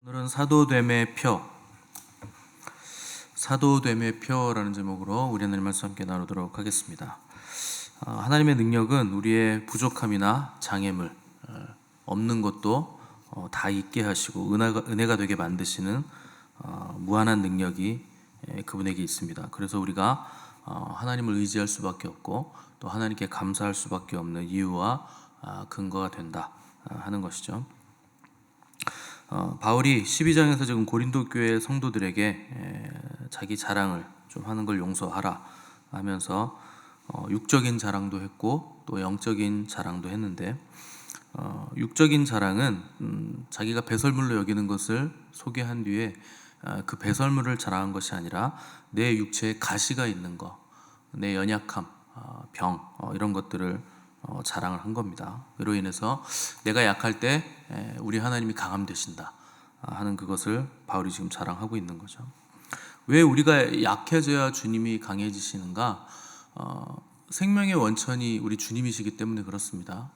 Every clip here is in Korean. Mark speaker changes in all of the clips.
Speaker 1: 오늘은 사도됨의 표라는 제목으로 우리 하나님 말씀 함께 나누도록 하겠습니다. 하나님의 능력은 우리의 부족함이나 장애물, 없는 것도 다 있게 하시고 은혜가 되게 만드시는 무한한 능력이 그분에게 있습니다. 그래서 우리가 하나님을 의지할 수밖에 없고 또 하나님께 감사할 수밖에 없는 이유와 근거가 된다 하는 것이죠. 바울이 12장에서 지금 고린도 교회 성도들에게 자기 자랑을 좀 하는 걸 용서하라 하면서 육적인 자랑도 했고 또 영적인 자랑도 했는데, 육적인 자랑은 자기가 배설물로 여기는 것을 소개한 뒤에 그 배설물을 자랑한 것이 아니라 내 육체에 가시가 있는 것, 내 연약함, 병, 이런 것들을 자랑을 한 겁니다. 그로 인해서 내가 약할 때 우리 하나님이 강함 되신다 하는 그것을 바울이 지금 자랑하고 있는 거죠. 왜 우리가 약해져야 주님이 강해지시는가? 생명의 원천이 우리 주님이시기 때문에 그렇습니다.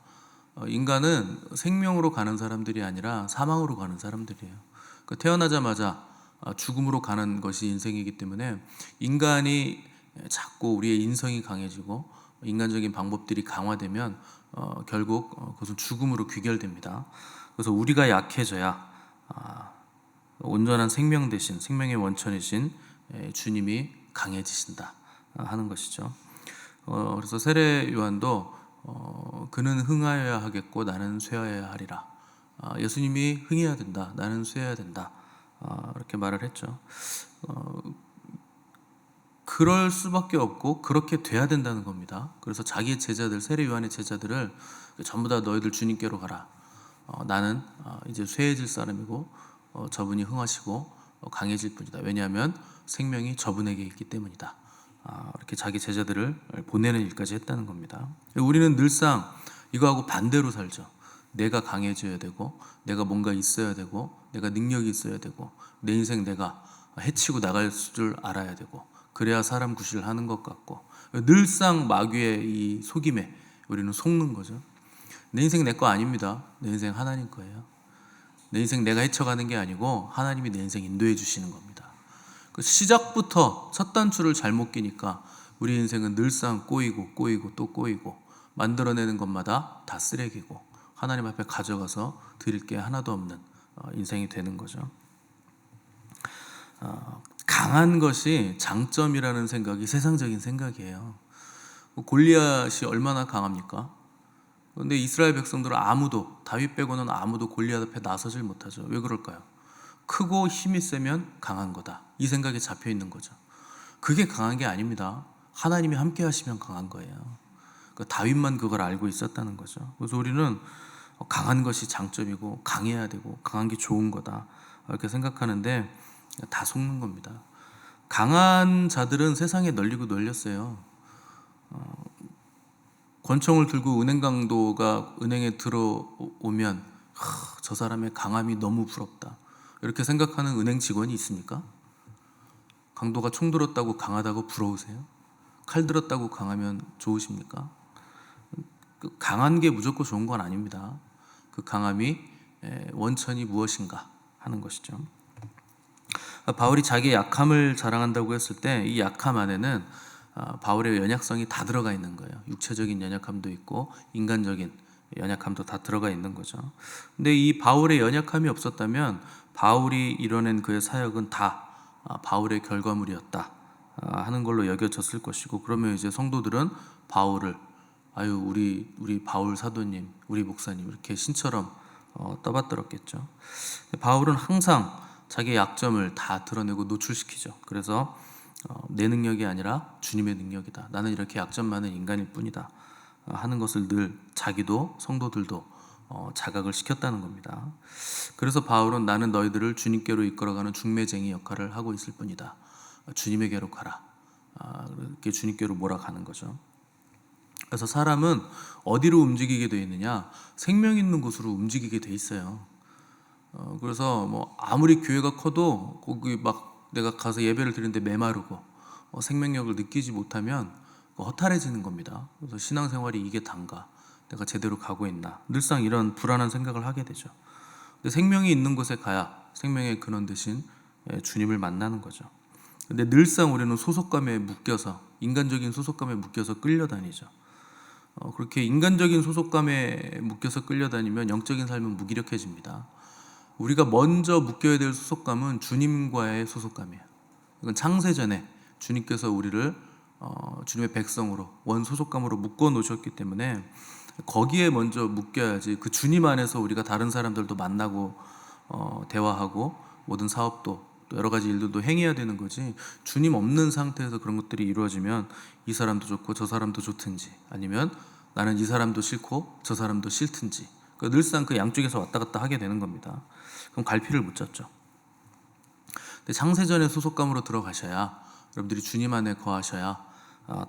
Speaker 1: 인간은 생명으로 가는 사람들이 아니라 사망으로 가는 사람들이에요. 태어나자마자 죽음으로 가는 것이 인생이기 때문에 인간이 자꾸 우리의 인성이 강해지고 인간적인 방법들이 강화되면 결국 그것은 죽음으로 귀결됩니다. 그래서 우리가 약해져야 온전한 생명 대신 생명의 원천이신 주님이 강해지신다 하는 것이죠. 그래서 세례 요한도 그는 흥하여야 하겠고 나는 쇠하여야 하리라. 예수님이 흥해야 된다, 나는 쇠해야 된다, 이렇게 말을 했죠. 그럴 수밖에 없고 그렇게 돼야 된다는 겁니다. 그래서 자기의 제자들, 세례 요한의 제자들을 전부 다 너희들 주님께로 가라. 나는 이제 쇠해질 사람이고 저분이 흥하시고 강해질 분이다. 왜냐하면 생명이 저분에게 있기 때문이다. 이렇게 자기 제자들을 보내는 일까지 했다는 겁니다. 우리는 늘상 이거하고 반대로 살죠. 내가 강해져야 되고 내가 뭔가 있어야 되고 내가 능력이 있어야 되고 내 인생 내가 해치고 나갈 줄 알아야 되고 그래야 사람 구실을 하는 것 같고, 늘상 마귀의 이 속임에 우리는 속는 거죠. 내 인생 내 거 아닙니다. 내 인생 하나님 거예요. 내 인생 내가 헤쳐가는 게 아니고 하나님이 내 인생 인도해 주시는 겁니다. 시작부터 첫 단추를 잘못 끼니까 우리 인생은 늘상 꼬이고 또 꼬이고 만들어내는 것마다 다 쓰레기고 하나님 앞에 가져가서 드릴 게 하나도 없는 인생이 되는 거죠. 강한 것이 장점이라는 생각이 세상적인 생각이에요. 골리앗이 얼마나 강합니까? 그런데 이스라엘 백성들은 아무도, 다윗 빼고는 아무도 골리앗 앞에 나서질 못하죠. 왜 그럴까요? 크고 힘이 세면 강한 거다, 이 생각에 잡혀 있는 거죠. 그게 강한 게 아닙니다. 하나님이 함께 하시면 강한 거예요. 다윗만 그걸 알고 있었다는 거죠. 그래서 우리는 강한 것이 장점이고 강해야 되고 강한 게 좋은 거다 이렇게 생각하는데 다 속는 겁니다. 강한 자들은 세상에 널리고 널렸어요. 권총을 들고 은행 강도가 은행에 들어오면 저 사람의 강함이 너무 부럽다 이렇게 생각하는 은행 직원이 있습니까? 강도가 총 들었다고 강하다고 부러우세요? 칼 들었다고 강하면 좋으십니까? 강한 게 무조건 좋은 건 아닙니다. 그 강함이 원천이 무엇인가 하는 것이죠. 바울이 자기의 약함을 자랑한다고 했을 때 이 약함 안에는 바울의 연약성이 다 들어가 있는 거예요. 육체적인 연약함도 있고 인간적인 연약함도 다 들어가 있는 거죠. 근데 이 바울의 연약함이 없었다면 바울이 이뤄낸 그의 사역은 다 바울의 결과물이었다 하는 걸로 여겨졌을 것이고, 그러면 이제 성도들은 바울을 우리 바울 사도님, 우리 목사님 이렇게 신처럼 떠받들었겠죠. 바울은 항상 자기의 약점을 다 드러내고 노출시키죠. 그래서 내 능력이 아니라 주님의 능력이다, 나는 이렇게 약점 많은 인간일 뿐이다 하는 것을 늘 자기도 성도들도 자각을 시켰다는 겁니다. 그래서 바울은 나는 너희들을 주님께로 이끌어가는 중매쟁이 역할을 하고 있을 뿐이다, 주님에게로 가라, 이렇게 주님께로 몰아가는 거죠. 그래서 사람은 어디로 움직이게 되어 있느냐? 생명 있는 곳으로 움직이게 돼 있어요. 그래서 아무리 교회가 커도 거기 막 내가 가서 예배를 드리는데 메마르고 생명력을 느끼지 못하면 허탈해지는 겁니다. 그래서 신앙생활이 이게 단가, 내가 제대로 가고 있나, 늘상 이런 불안한 생각을 하게 되죠. 근데 생명이 있는 곳에 가야 생명의 근원 대신 주님을 만나는 거죠. 근데 늘상 우리는 소속감에 묶여서, 인간적인 소속감에 묶여서 끌려다니죠. 그렇게 인간적인 소속감에 묶여서 끌려다니면 영적인 삶은 무기력해집니다. 우리가 먼저 묶여야 될 소속감은 주님과의 소속감이에요. 이건 창세전에 주님께서 우리를 주님의 백성으로, 원 소속감으로 묶어 놓으셨기 때문에 거기에 먼저 묶여야지, 그 주님 안에서 우리가 다른 사람들도 만나고 대화하고 모든 사업도 또 여러 가지 일들도 행해야 되는 거지, 주님 없는 상태에서 그런 것들이 이루어지면 이 사람도 좋고 저 사람도 좋든지, 아니면 나는 이 사람도 싫고 저 사람도 싫든지, 그러니까 늘상 그 양쪽에서 왔다 갔다 하게 되는 겁니다. 그럼 갈피를 못 잡죠. 근데 창세전의 소속감으로 들어가셔야, 여러분들이 주님 안에 거하셔야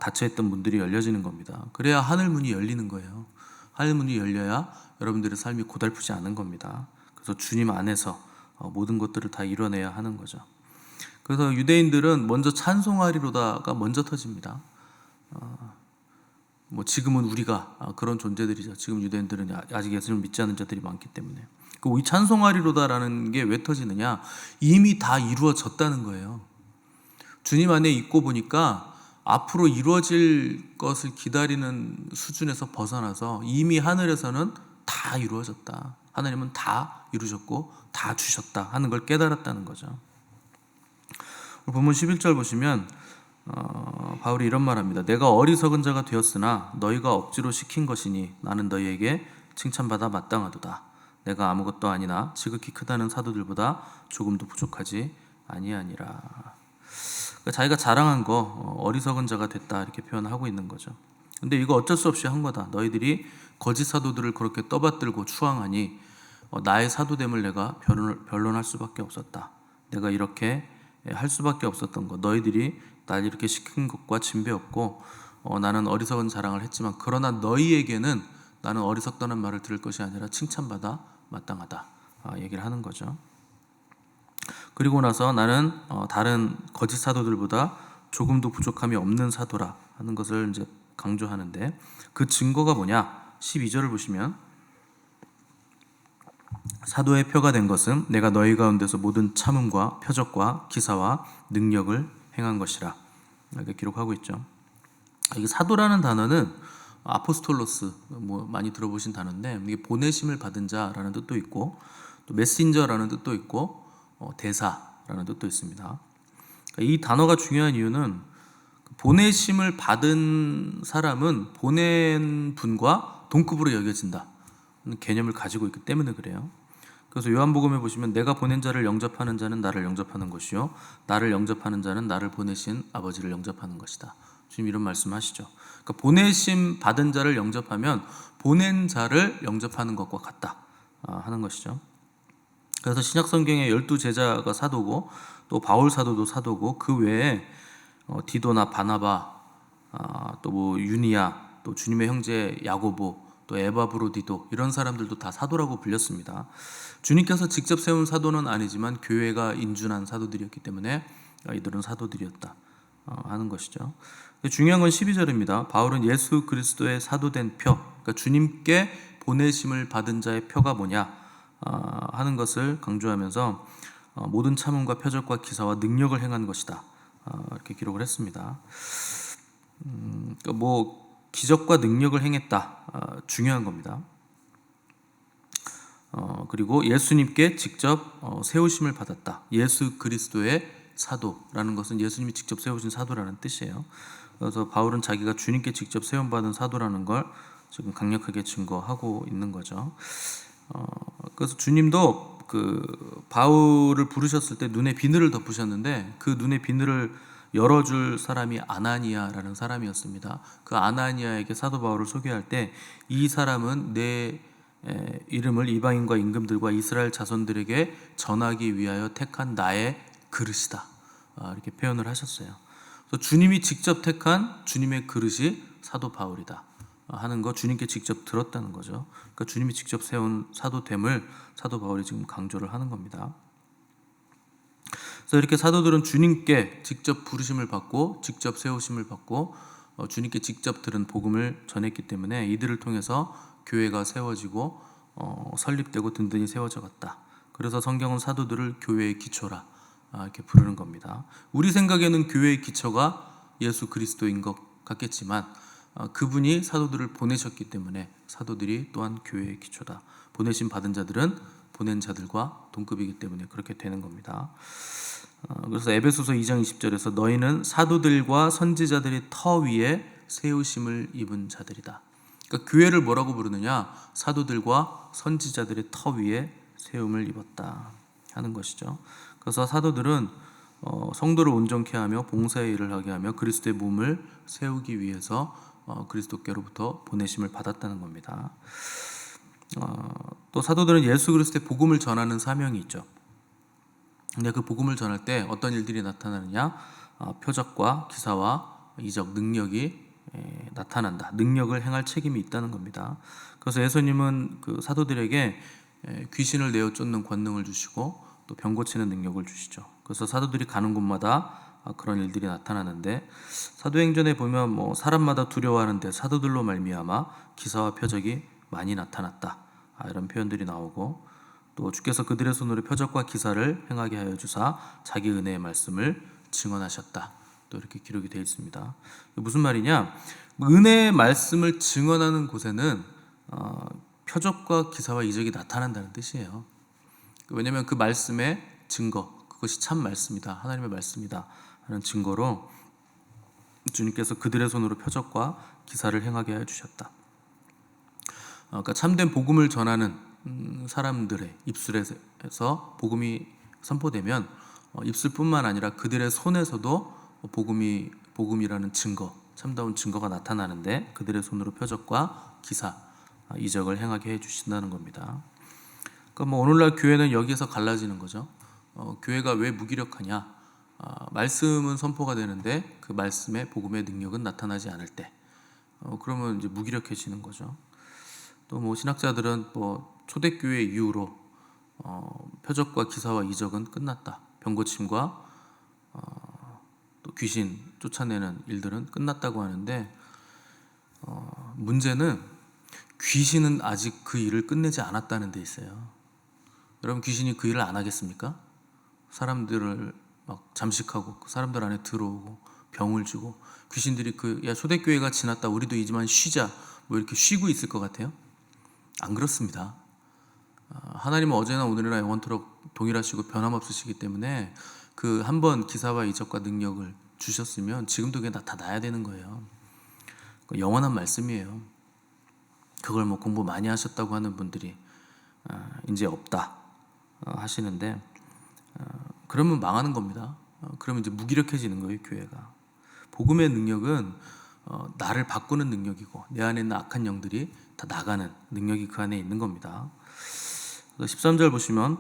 Speaker 1: 닫혀있던 문들이 열려지는 겁니다. 그래야 하늘 문이 열리는 거예요. 하늘 문이 열려야 여러분들의 삶이 고달프지 않은 겁니다. 그래서 주님 안에서 모든 것들을 다 이뤄내야 하는 거죠. 그래서 유대인들은 먼저 찬송하리로다가 먼저 터집니다. 지금은 우리가 그런 존재들이죠. 지금 유대인들은 아직 예수님을 믿지 않는 자들이 많기 때문에. 이 찬송하리로다라는 게 왜 터지느냐? 이미 다 이루어졌다는 거예요. 주님 안에 있고 보니까 앞으로 이루어질 것을 기다리는 수준에서 벗어나서 이미 하늘에서는 다 이루어졌다. 하나님은 다 이루셨고 다 주셨다 하는 걸 깨달았다는 거죠. 본문 11절 보시면 바울이 이런 말합니다. 내가 어리석은 자가 되었으나 너희가 억지로 시킨 것이니 나는 너희에게 칭찬받아 마땅하도다. 내가 아무것도 아니나 지극히 크다는 사도들보다 조금도 부족하지 아니하니라. 그러니까 자기가 자랑한 거 어리석은 자가 됐다 이렇게 표현하고 있는 거죠. 근데 이거 어쩔 수 없이 한 거다. 너희들이 거짓 사도들을 그렇게 떠받들고 추앙하니 나의 사도됨을 내가 변론할 수밖에 없었다. 내가 이렇게 할 수밖에 없었던 거, 너희들이 날 이렇게 시킨 것과 진배없고 나는 어리석은 자랑을 했지만, 그러나 너희에게는 나는 어리석다는 말을 들을 것이 아니라 칭찬받아 마땅하다 얘기를 하는 거죠. 그리고 나서 나는 다른 거짓 사도들보다 조금도 부족함이 없는 사도라 하는 것을 이제 강조하는데, 그 증거가 뭐냐? 12절을 보시면 사도의 표가 된 것은 내가 너희 가운데서 모든 참음과 표적과 기사와 능력을 행한 것이라 이렇게 기록하고 있죠. 이게 사도라는 단어는 아포스톨로스, 많이 들어보신 단어인데, 이게 보내심을 받은 자라는 뜻도 있고 또 메신저라는 뜻도 있고 대사라는 뜻도 있습니다. 이 단어가 중요한 이유는 보내심을 받은 사람은 보낸 분과 동급으로 여겨진다 개념을 가지고 있기 때문에 그래요. 그래서 요한복음에 보시면 내가 보낸 자를 영접하는 자는 나를 영접하는 것이요 나를 영접하는 자는 나를 보내신 아버지를 영접하는 것이다. 주님 이런 말씀하시죠. 그러니까 보내심 받은 자를 영접하면 보낸 자를 영접하는 것과 같다 하는 것이죠. 그래서 신약 성경에 12제자가 사도고 또 바울 사도도 사도고, 그 외에 디도나 바나바, 또 유니야, 또 주님의 형제 야고보, 또 에바브로디도, 이런 사람들도 다 사도라고 불렸습니다. 주님께서 직접 세운 사도는 아니지만 교회가 인준한 사도들이었기 때문에 이들은 사도들이었다 하는 것이죠. 중요한 건 12절입니다. 바울은 예수 그리스도의 사도된 표, 그러니까 주님께 보내심을 받은 자의 표가 뭐냐 하는 것을 강조하면서 모든 참음과 표적과 기사와 능력을 행한 것이다 이렇게 기록을 했습니다. 그러니까 기적과 능력을 행했다 중요한 겁니다. 그리고 예수님께 직접 세우심을 받았다. 예수 그리스도의 사도라는 것은 예수님이 직접 세우신 사도라는 뜻이에요. 그래서 바울은 자기가 주님께 직접 세움받은 사도라는 걸 지금 강력하게 증거하고 있는 거죠. 그래서 주님도 바울을 부르셨을 때 눈에 비늘을 덮으셨는데, 그 눈의 비늘을 열어줄 사람이 아나니아라는 사람이었습니다. 그 아나니아에게 사도 바울을 소개할 때 이 사람은 내 이름을 이방인과 임금들과 이스라엘 자손들에게 전하기 위하여 택한 나의 그릇이다 이렇게 표현을 하셨어요. 그래서 주님이 직접 택한 주님의 그릇이 사도 바울이다 하는 거 주님께 직접 들었다는 거죠. 그러니까 주님이 직접 세운 사도됨을 사도 바울이 지금 강조를 하는 겁니다. 그래서 이렇게 사도들은 주님께 직접 부르심을 받고 직접 세우심을 받고 주님께 직접 들은 복음을 전했기 때문에 이들을 통해서 교회가 세워지고 설립되고 든든히 세워져 갔다 그래서 성경은 사도들을 교회의 기초라 이렇게 부르는 겁니다. 우리 생각에는 교회의 기초가 예수 그리스도인 것 같겠지만 그분이 사도들을 보내셨기 때문에 사도들이 또한 교회의 기초다. 보내심 받은 자들은 보낸 자들과 동급이기 때문에 그렇게 되는 겁니다. 그래서 에베소서 2장 20절에서 너희는 사도들과 선지자들의 터 위에 세우심을 입은 자들이다. 그러니까 교회를 뭐라고 부르느냐? 사도들과 선지자들의 터 위에 세움을 입었다 하는 것이죠. 그래서 사도들은 성도를 온전케 하며 봉사의 일을 하게 하며 그리스도의 몸을 세우기 위해서 그리스도께로부터 보내심을 받았다는 겁니다. 또 사도들은 예수 그리스도의 복음을 전하는 사명이 있죠. 근데 그 복음을 전할 때 어떤 일들이 나타나느냐? 표적과 기사와 이적, 능력이 나타난다. 능력을 행할 책임이 있다는 겁니다. 그래서 예수님은 그 사도들에게 귀신을 내어 쫓는 권능을 주시고 또 병 고치는 능력을 주시죠. 그래서 사도들이 가는 곳마다 그런 일들이 나타나는데 사도행전에 보면 뭐 사람마다 두려워하는데 사도들로 말미암아 기사와 표적이 많이 나타났다. 이런 표현들이 나오고 또 주께서 그들의 손으로 표적과 기사를 행하게 하여 주사 자기 은혜의 말씀을 증언하셨다. 또 이렇게 기록이 되어 있습니다. 무슨 말이냐? 은혜의 말씀을 증언하는 곳에는 표적과 기사와 이적이 나타난다는 뜻이에요. 왜냐하면 그 말씀의 증거, 그것이 참 말씀이다, 하나님의 말씀이다 하는 증거로 주님께서 그들의 손으로 표적과 기사를 행하게 하여 주셨다. 그러니까 참된 복음을 전하는 사람들의 입술에서 복음이 선포되면 입술뿐만 아니라 그들의 손에서도 복음이라는 증거, 참다운 증거가 나타나는데 그들의 손으로 표적과 기사, 이적을 행하게 해주신다는 겁니다. 그러니까 뭐 오늘날 교회는 여기에서 갈라지는 거죠. 교회가 왜 무기력하냐? 말씀은 선포가 되는데 그 말씀의 복음의 능력은 나타나지 않을 때, 그러면 이제 무기력해지는 거죠. 또 뭐 신학자들은 뭐 초대교회 이후로 표적과 기사와 이적은 끝났다. 병고침과 또 귀신 쫓아내는 일들은 끝났다고 하는데 문제는 귀신은 아직 그 일을 끝내지 않았다는 데 있어요. 여러분, 귀신이 그 일을 안 하겠습니까? 사람들을 막 잠식하고 그 사람들 안에 들어오고 병을 주고 귀신들이 야 초대교회가 지났다, 우리도 이제만 쉬자, 뭐 이렇게 쉬고 있을 것 같아요? 안 그렇습니다. 하나님은 어제나 오늘이나 영원토록 동일하시고 변함없으시기 때문에 그 한 번 기사와 이적과 능력을 주셨으면 지금도 그게 나타나야 되는 거예요. 영원한 말씀이에요. 그걸 뭐 공부 많이 하셨다고 하는 분들이 이제 없다 하시는데 그러면 망하는 겁니다. 그러면 이제 무기력해지는 거예요, 교회가. 복음의 능력은 나를 바꾸는 능력이고 내 안에 있는 악한 영들이 다 나가는 능력이 그 안에 있는 겁니다. 13절 보시면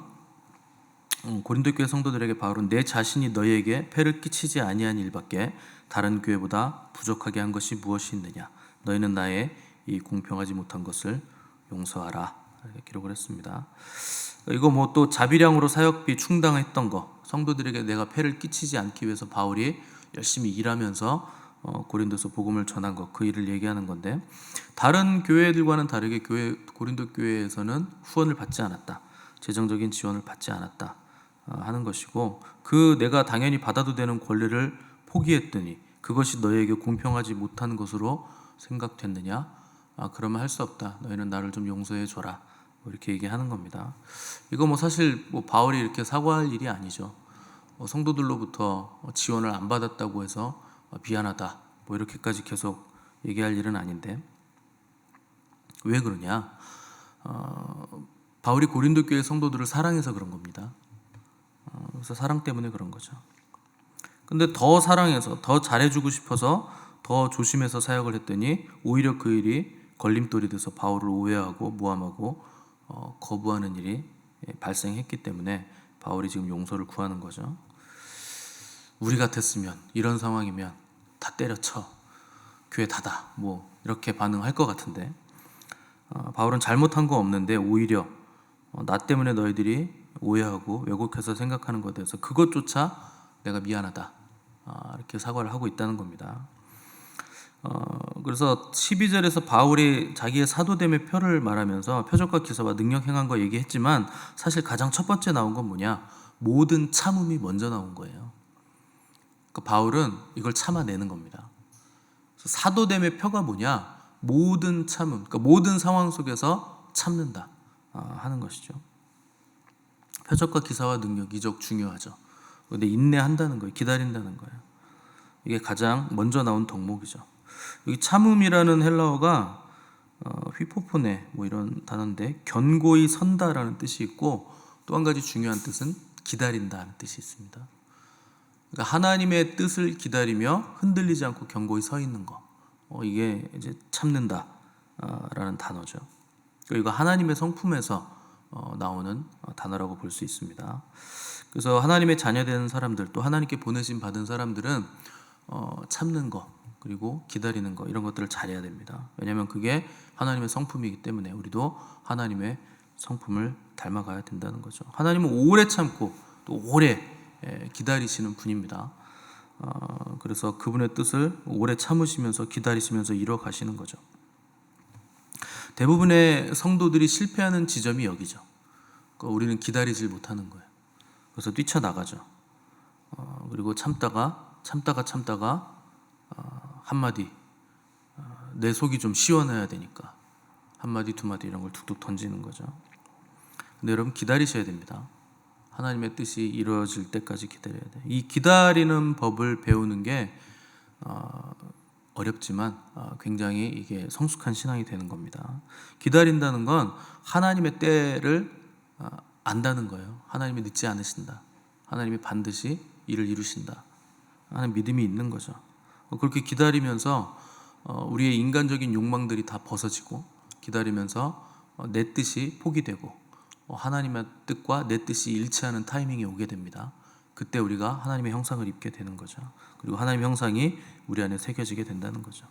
Speaker 1: 고린도 교회 성도들에게 바울은 내 자신이 너희에게 폐를 끼치지 아니한 일밖에 다른 교회보다 부족하게 한 것이 무엇이 있느냐? 너희는 나의 이 공평하지 못한 것을 용서하라. 이렇게 기록을 했습니다. 이거 뭐 또 자비량으로 사역비 충당했던 거, 성도들에게 내가 폐를 끼치지 않기 위해서 바울이 열심히 일하면서 고린도서 복음을 전한 것, 그 일을 얘기하는 건데 다른 교회들과는 다르게 고린도 교회에서는 후원을 받지 않았다, 재정적인 지원을 받지 않았다 하는 것이고 그 내가 당연히 받아도 되는 권리를 포기했더니 그것이 너희에게 공평하지 못한 것으로 생각됐느냐? 그러면 할 수 없다. 너희는 나를 좀 용서해 줘라. 뭐 이렇게 얘기하는 겁니다. 이거 뭐 사실 뭐 바울이 이렇게 사과할 일이 아니죠. 성도들로부터 지원을 안 받았다고 해서 미안하다 뭐 이렇게까지 계속 얘기할 일은 아닌데 왜 그러냐? 바울이 고린도 교회 성도들을 사랑해서 그런 겁니다. 그래서 사랑 때문에 그런 거죠. 근데 더 사랑해서 더 잘해주고 싶어서 더 조심해서 사역을 했더니 오히려 그 일이 걸림돌이 돼서 바울을 오해하고 모함하고 거부하는 일이 발생했기 때문에 바울이 지금 용서를 구하는 거죠. 우리 같았으면 이런 상황이면 다 때려쳐, 교회 닫아, 뭐 이렇게 반응할 것 같은데 바울은 잘못한 거 없는데 오히려 나 때문에 너희들이 오해하고 왜곡해서 생각하는 것에 대해서 그것조차 내가 미안하다 이렇게 사과를 하고 있다는 겁니다. 그래서 12절에서 바울이 자기의 사도됨의 표를 말하면서 표적과 기사와 능력 행한 거 얘기했지만 사실 가장 첫 번째 나온 건 뭐냐? 모든 참음이 먼저 나온 거예요. 그러니까 바울은 이걸 참아내는 겁니다. 그래서 사도됨의 표가 뭐냐? 모든 참음, 그러니까 모든 상황 속에서 참는다 하는 것이죠. 표적과 기사와 능력, 이적 중요하죠. 근데 인내한다는 거예요. 기다린다는 거예요. 이게 가장 먼저 나온 덕목이죠. 여기 참음이라는 헬라어가 휘포포네 뭐 이런 단어인데 견고히 선다라는 뜻이 있고 또 한 가지 중요한 뜻은 기다린다는 뜻이 있습니다. 그러니까 하나님의 뜻을 기다리며 흔들리지 않고 견고히 서 있는 거. 이게 이제 참는다라는 단어죠. 이거 하나님의 성품에서 나오는 단어라고 볼 수 있습니다. 그래서 하나님의 자녀된 사람들 또 하나님께 보내심 받은 사람들은 참는 거 그리고 기다리는 거 이런 것들을 잘해야 됩니다. 왜냐하면 그게 하나님의 성품이기 때문에 우리도 하나님의 성품을 닮아가야 된다는 거죠. 하나님은 오래 참고 또 오래 기다리시는 분입니다. 그래서 그분의 뜻을 오래 참으시면서 기다리시면서 이뤄가시는 거죠. 대부분의 성도들이 실패하는 지점이 여기죠. 그러니까 우리는 기다리질 못하는 거예요. 그래서 뛰쳐나가죠. 그리고 참다가 한마디 내 속이 좀 시원해야 되니까 한마디 두마디 이런 걸 툭툭 던지는 거죠. 근데 여러분 기다리셔야 됩니다. 하나님의 뜻이 이루어질 때까지 기다려야 돼요. 이 기다리는 법을 배우는 게 어렵지만 굉장히 이게 성숙한 신앙이 되는 겁니다. 기다린다는 건 하나님의 때를 안다는 거예요. 하나님이 늦지 않으신다. 하나님이 반드시 일을 이루신다 하는 믿음이 있는 거죠. 그렇게 기다리면서 우리의 인간적인 욕망들이 다 벗어지고 기다리면서 내 뜻이 포기되고 하나님의 뜻과 내 뜻이 일치하는 타이밍이 오게 됩니다. 그때 우리가 하나님의 형상을 입게 되는 거죠. 그리고 하나님의 형상이 우리 안에 새겨지게 된다는 거죠.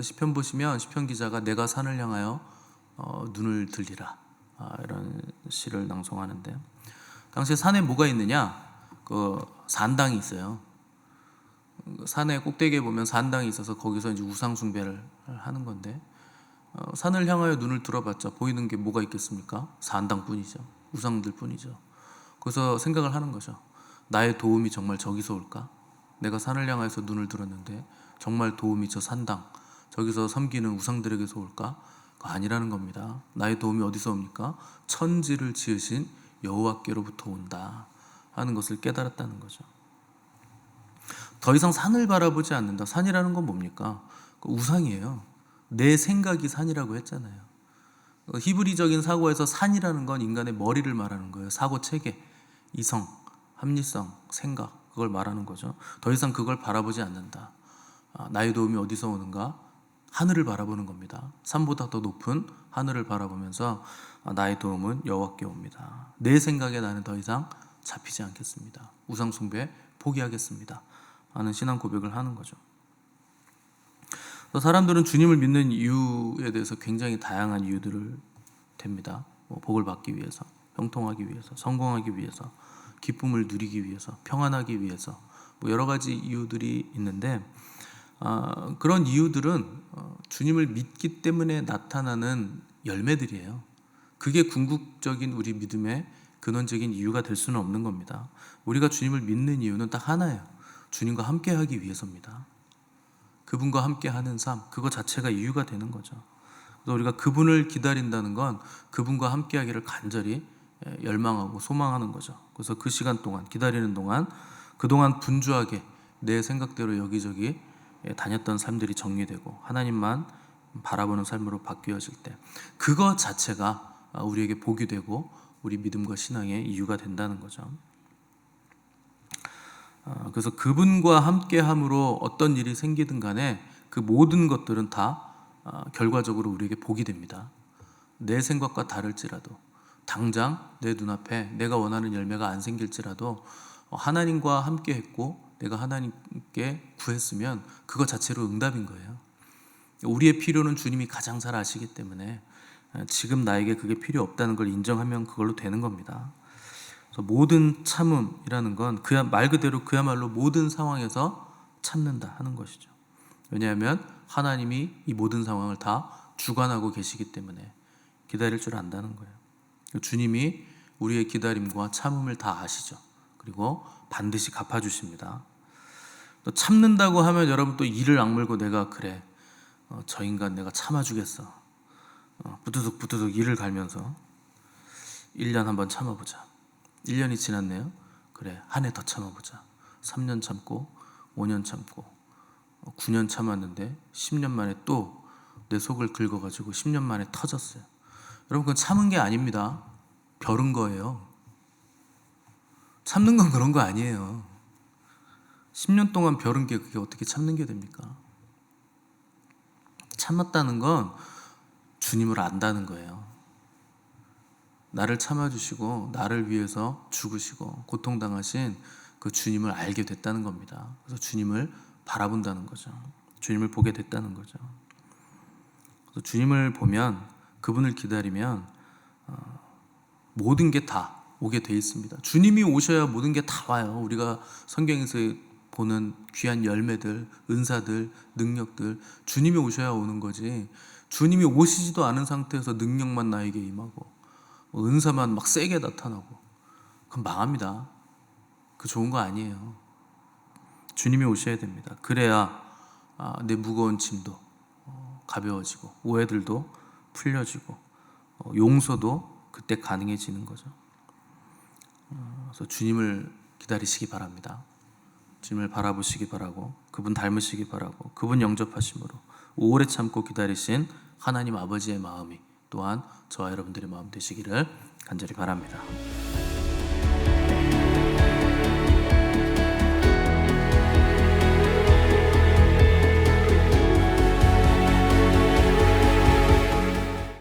Speaker 1: 시편 보시면 시편 기자가 내가 산을 향하여 눈을 들리라 이런 시를 낭송하는데 당시에 산에 뭐가 있느냐? 그 산당이 있어요. 산의 꼭대기에 보면 산당이 있어서 거기서 이제 우상 숭배를 하는 건데 산을 향하여 눈을 들어봤자 보이는 게 뭐가 있겠습니까? 산당뿐이죠. 우상들뿐이죠. 그래서 생각을 하는 거죠. 나의 도움이 정말 저기서 올까? 내가 산을 향해서 눈을 들었는데 정말 도움이 저 산당 저기서 섬기는 우상들에게서 올까? 그거 아니라는 겁니다. 나의 도움이 어디서 옵니까? 천지를 지으신 여호와께로부터 온다 하는 것을 깨달았다는 거죠. 더 이상 산을 바라보지 않는다. 산이라는 건 뭡니까? 우상이에요. 내 생각이 산이라고 했잖아요. 히브리적인 사고에서 산이라는 건 인간의 머리를 말하는 거예요. 사고 체계, 이성, 합리성, 생각 그걸 말하는 거죠. 더 이상 그걸 바라보지 않는다. 나의 도움이 어디서 오는가? 하늘을 바라보는 겁니다. 산보다 더 높은 하늘을 바라보면서 나의 도움은 여호와께 옵니다. 내 생각에 나는 더 이상 잡히지 않겠습니다. 우상 숭배 포기하겠습니다 하는 신앙 고백을 하는 거죠. 사람들은 주님을 믿는 이유에 대해서 굉장히 다양한 이유들을 댑니다. 복을 받기 위해서, 형통하기 위해서, 성공하기 위해서, 기쁨을 누리기 위해서, 평안하기 위해서 여러 가지 이유들이 있는데 그런 이유들은 주님을 믿기 때문에 나타나는 열매들이에요. 그게 궁극적인 우리 믿음의 근원적인 이유가 될 수는 없는 겁니다. 우리가 주님을 믿는 이유는 딱 하나예요. 주님과 함께하기 위해서입니다. 그분과 함께하는 삶, 그거 자체가 이유가 되는 거죠. 그래서 우리가 그분을 기다린다는 건 그분과 함께하기를 간절히 열망하고 소망하는 거죠. 그래서 그 시간 동안 기다리는 동안 그동안 분주하게 내 생각대로 여기저기 다녔던 삶들이 정리되고 하나님만 바라보는 삶으로 바뀌어질 때 그거 자체가 우리에게 복이 되고 우리 믿음과 신앙의 이유가 된다는 거죠. 그래서 그분과 함께함으로 어떤 일이 생기든 간에 그 모든 것들은 다 결과적으로 우리에게 복이 됩니다. 내 생각과 다를지라도 당장 내 눈앞에 내가 원하는 열매가 안 생길지라도 하나님과 함께했고 내가 하나님께 구했으면 그거 자체로 응답인 거예요. 우리의 필요는 주님이 가장 잘 아시기 때문에 지금 나에게 그게 필요 없다는 걸 인정하면 그걸로 되는 겁니다. 그래서 모든 참음이라는 건 말 그대로 그야말로 모든 상황에서 참는다 하는 것이죠. 왜냐하면 하나님이 이 모든 상황을 다 주관하고 계시기 때문에 기다릴 줄 안다는 거예요. 주님이 우리의 기다림과 참음을 다 아시죠. 그리고 반드시 갚아주십니다. 또 참는다고 하면 여러분 또 이를 악물고 내가 그래 저 인간 내가 참아주겠어 부두둑 이를 갈면서 1년 한번 참아보자. 1년이 지났네요. 그래 한 해 더 참아보자. 3년 참고 5년 참고 9년 참았는데 10년 만에 또 내 속을 긁어가지고 10년 만에 터졌어요. 여러분 그건 참은 게 아닙니다. 벼른 거예요. 참는 건 그런 거 아니에요. 10년 동안 벼른 게 그게 어떻게 참는 게 됩니까? 참았다는 건 주님을 안다는 거예요. 나를 참아주시고 나를 위해서 죽으시고 고통당하신 그 주님을 알게 됐다는 겁니다. 그래서 주님을 바라본다는 거죠. 주님을 보게 됐다는 거죠. 그래서 주님을 보면 그분을 기다리면 모든 게 다 오게 돼 있습니다. 주님이 오셔야 모든 게 다 와요. 우리가 성경에서 보는 귀한 열매들, 은사들, 능력들 주님이 오셔야 오는 거지. 주님이 오시지도 않은 상태에서 능력만 나에게 임하고 은사만 막 세게 나타나고 그럼 망합니다. 그 좋은 거 아니에요. 주님이 오셔야 됩니다. 그래야 내 무거운 짐도 가벼워지고 오해들도 풀려지고 용서도 그때 가능해지는 거죠. 그래서 주님을 기다리시기 바랍니다. 주님을 바라보시기 바라고 그분 닮으시기 바라고 그분 영접하심으로 오래 참고 기다리신 하나님 아버지의 마음이 또한 저와 여러분들의 마음 되시기를 간절히 바랍니다.